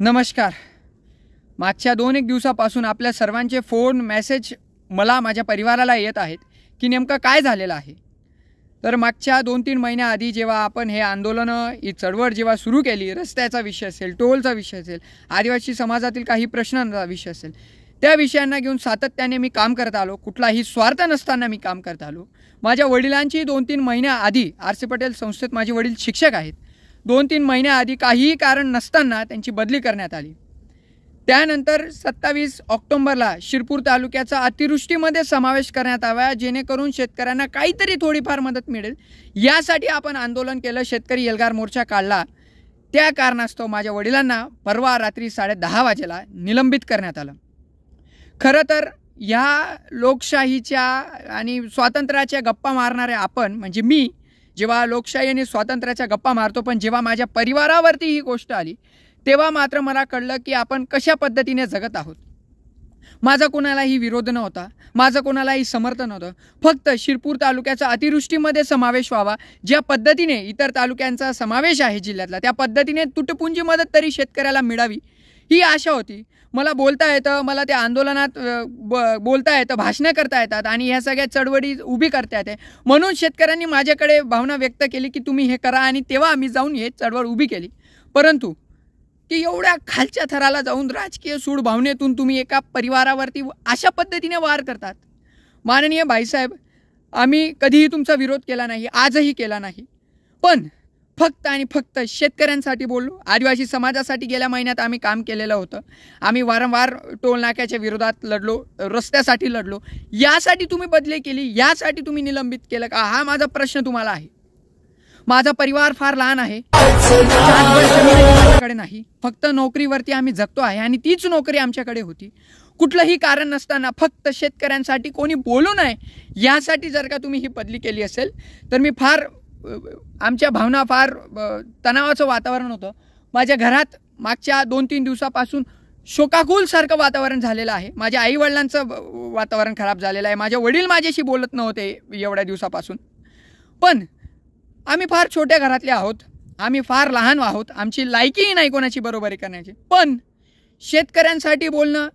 नमस्कार. मागच्या 2-1 दिवसापासून आपल्या सर्वांचे फोन मेसेज मला माझ्या परिवाराला येत आहेत की नेमकं काय झालेलं आहे. तर मागच्या 2-3 महिन्याआधी जेव्हा आपण हे आंदोलनं ही चळवळ जेव्हा सुरू केली, रस्त्याचा विषय असेल, टोलचा विषय असेल, आदिवासी समाजातील काही प्रश्नांचा विषय असेल, त्या विषयांना घेऊन सातत्याने मी काम करत आलो. कुठलाही स्वार्थ नसताना मी काम करत आलो. माझ्या वडिलांची 2-3 महिन्याआधी आर.सी. पटेल संस्थेत माझे वडील शिक्षक आहेत. 2-3 महिन्याआधी काहीही कारण नसताना त्यांची बदली करण्यात आली. त्यानंतर 27 ऑक्टोबरला शिरपूर तालुक्याचा अतिवृष्टीमध्ये समावेश करण्यात आवा, जेणेकरून शेतकऱ्यांना काहीतरी थोडीफार मदत मिळेल. यासाठी आपण आंदोलन केलं, शेतकरी एल्गार मोर्चा काढला. त्या कारणास्तव माझ्या वडिलांना परवा रात्री 10:30 वाजेला निलंबित करण्यात आलं. खरं तर ह्या लोकशाहीच्या आणि स्वातंत्र्याच्या गप्पा मारणारे आपण म्हणजे मी जेव्हा लोकशाही आणि स्वातंत्र्याच्या गप्पा मारतो, पण जेव्हा माझ्या परिवारावरती ही गोष्ट आली तेव्हा मात्र मला कळलं की आपण कशा पद्धतीने जगत आहोत. माझा कोणालाही विरोध नव्हता, माझं कोणालाही समर्थन नव्हतं. फक्त शिरपूर तालुक्याचा अतिवृष्टीमध्ये समावेश व्हावा, ज्या पद्धतीने इतर तालुक्यांचा समावेश आहे जिल्ह्यातला, त्या पद्धतीने तुटपुंजी मदत तरी शेतकऱ्याला मिळावी ही आशा होती. मला बोलता येतं, मला त्या आंदोलनात बोलता येतं, भाषणं करता येतात आणि ह्या सगळ्या चळवळी उभी करता येते. म्हणून शेतकऱ्यांनी माझ्याकडे भावना व्यक्त केली की तुम्ही हे करा, आणि तेव्हा आम्ही जाऊन हे चळवळ उभी केली. परंतु की एवढ्या खालच्या थराला जाऊन राजकीय सूड भावनेतून तुम्ही एका परिवारावरती अशा पद्धतीने वार करतात. माननीय भाईसाहेब, आम्ही कधीही तुमचा विरोध केला नाही, आजही केला नाही, पण फक्त आणि फक्त शेतकऱ्यांसाठी बोललो. आदिवासी समाजासाठी गेल्या महिन्यात आम्ही काम केलेलं होतं. आम्ही वारंवार टोल नाक्याच्या विरोधात लढलो, रस्त्यासाठी लढलो. यासाठी तुम्ही बदली केली, यासाठी तुम्ही निलंबित केलं का, हा माझा प्रश्न तुम्हाला आहे. माझा परिवार फार लहान आहे, माझ्याकडे नाही, फक्त नोकरीवरती आम्ही जगतो आहे आणि तीच नोकरी आमच्याकडे होती. कुठलंही कारण नसताना फक्त शेतकऱ्यांसाठी कोणी बोलू नये यासाठी जर का तुम्ही ही बदली केली असेल तर मी फार आमच्या भावना फार तणावाचं वातावरण होतं. माझ्या घरात मागच्या 2-3 दिवसापासून शोकाकुलसारखं वातावरण झालेलं आहे. माझ्या आईवडिलांचं वातावरण खराब झालेलं आहे. माझे वडील माझ्याशी बोलत नव्हते एवढ्या दिवसापासून. पण आम्ही फार छोट्या घरातले आहोत, आम्ही फार लहान आहोत, आमची लायकीही नाही कोणाची बरोबरी करण्याची. पण शेतकऱ्यांसाठी बोलणं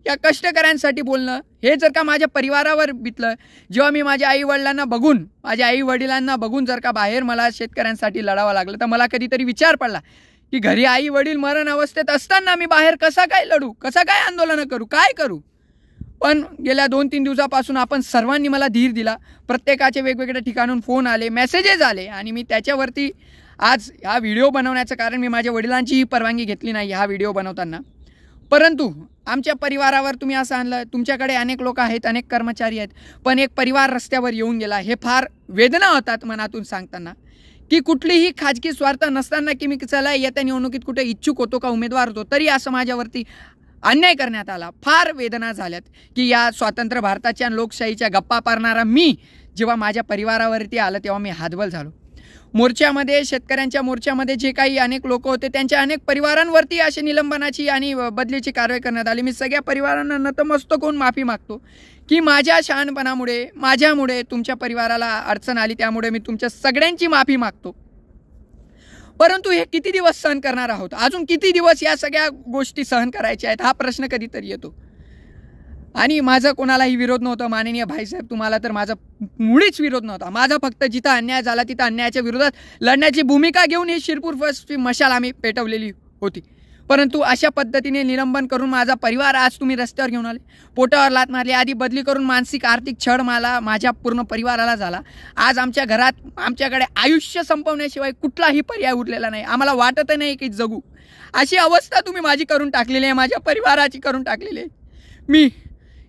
या कष्टकऱ्यांसाठी बोलणं हे जर का माझ्या परिवारावर बितलं, जेव्हा मी माझ्या आईवडिलांना बघून, माझ्या आईवडिलांना बघून जर का बाहेर मला शेतकऱ्यांसाठी लढावं लागलं, तर मला कधीतरी विचार पडला की घरी आई वडील मरण अवस्थेत असताना मी बाहेर कसा काय लढू, कसा काय आंदोलनं करू, काय करू. पण गेल्या 2-3 दिवसापासून आपण सर्वांनी मला धीर दिला. प्रत्येकाचे वेगवेगळ्या ठिकाणून फोन आले, मेसेजेस आले, आणि मी त्याच्यावरती आज हा व्हिडिओ बनवण्याचं कारण मी माझ्या वडिलांचीही परवानगी घेतली नाही हा व्हिडिओ बनवताना. परंतु आमच्या परिवारावर तुम्ही असं आणलं. तुमच्याकडे अनेक लोक आहेत, अनेक कर्मचारी आहेत, पण एक परिवार रस्त्यावर येऊन गेला. हे फार वेदना होतात मनातून सांगताना की कुठलीही खाजगी स्वार्थ नसताना की मी चला येत्या निवडणुकीत कुठे इच्छुक होतो का उमेदवार होतो, तरी असं माझ्यावरती अन्याय करण्यात आला. फार वेदना झाल्यात की या स्वतंत्र भारताच्या लोकशाहीच्या गप्पा पारणारा मी जेव्हा माझ्या परिवारावरती आलं तेव्हा मी हातबल झालो. मोर्चामध्ये, शेतकऱ्यांच्या मोर्चामध्ये जे काही अनेक लोक होते त्यांच्या अनेक परिवारांवरती अशी निलंबनाची आणि बदलीची कारवाई करण्यात आली. मी सगळ्या परिवारांना नतमस्तक होऊन माफी मागतो की माझ्या शहाणपणामुळे, माझ्यामुळे तुमच्या परिवाराला अडचण आली, त्यामुळे मी तुमच्या सगळ्यांची माफी मागतो. परंतु हे किती दिवस सहन करणार आहोत, अजून किती दिवस या सगळ्या गोष्टी सहन करायच्या आहेत, हा प्रश्न कधीतरी येतो. आणि माझा कोणालाही विरोध नव्हता माननीय भाईसाहेब, तुम्हाला तर माझा मुळीच विरोध नव्हता. माझा फक्त जिथं अन्याय झाला तिथं अन्यायाच्या विरोधात लढण्याची भूमिका घेऊन ही शिरपूर फर्स्ट मशाल आम्ही पेटवलेली होती. परंतु अशा पद्धतीने निलंबन करून माझा परिवार आज तुम्ही रस्त्यावर घेऊन आले, पोटावर लात मारली, आधी बदली करून मानसिक आर्थिक छळ मला माझ्या पूर्ण परिवाराला झाला. आज आमच्या घरात आमच्याकडे आयुष्य संपवण्याशिवाय कुठलाही पर्याय उरलेला नाही. आम्हाला वाटत नाही की जगू, अशी अवस्था तुम्ही माझी करून टाकलेली आहे, माझ्या परिवाराची करून टाकलेली आहे. मी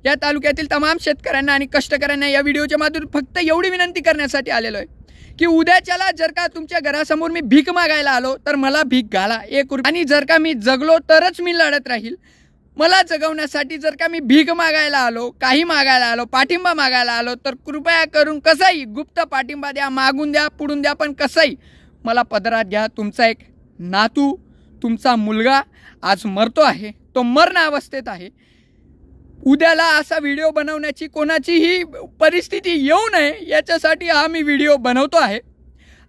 या तालुक्यातील तमाम शेतकऱ्यांना आणि कष्टकऱ्यांना या व्हिडिओच्या माध्यमातून फक्त एवढी विनंती करण्यासाठी आलेलो आहे की उद्याच्याला जर का तुमच्या घरासमोर मी भीक मागायला आलो तर मला भीक घाला, 1 रुपया. आणि जर का मी जगलो तरच मी लढत राहील. मला जगवण्यासाठी जर का मी भीक मागायला आलो, काही मागायला आलो, पाठिंबा मागायला आलो, तर कृपया करून कसंही गुप्त पाठिंबा द्या, मागून द्या, पुढून द्या, पण कसंही मला पदरात घ्या. तुमचा एक नातू, तुमचा मुलगा आज मरतो आहे, तो मरण अवस्थेत आहे. उद्याला असा व्हिडिओ बनवण्याची कोणाचीही परिस्थिती येऊ नये याच्यासाठी हा मी व्हिडिओ बनवतो आहे.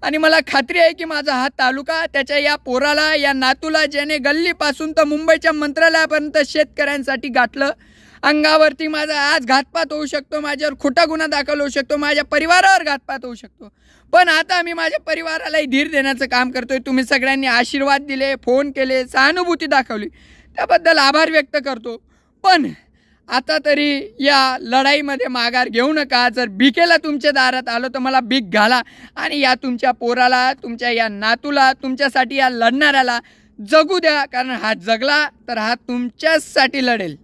आणि मला खात्री आहे की माझा हा तालुका त्याच्या या पोराला, या नातूला, ज्याने गल्लीपासून तर मुंबईच्या मंत्रालयापर्यंत शेतकऱ्यांसाठी गाठलं, अंगावरती माझा आज घातपात होऊ शकतो, माझ्यावर खोटा गुन्हा दाखल होऊ शकतो, माझ्या परिवारावर घातपात होऊ शकतो, पण आता मी माझ्या परिवारालाही धीर देण्याचं काम करतोय. तुम्ही सगळ्यांनी आशीर्वाद दिले, फोन केले, सहानुभूती दाखवली, त्याबद्दल आभार व्यक्त करतो. पण आता तरी या लढाईमध्ये माघार घेऊ नका. जर भिकेला तुमच्या दारात आलो तर मला भीक घाला आणि या तुमच्या पोराला, तुमच्या या नातूला, तुमच्यासाठी या लढणाऱ्याला जगू द्या. कारण हा जगला तर हा तुमच्यासाठी लढेल.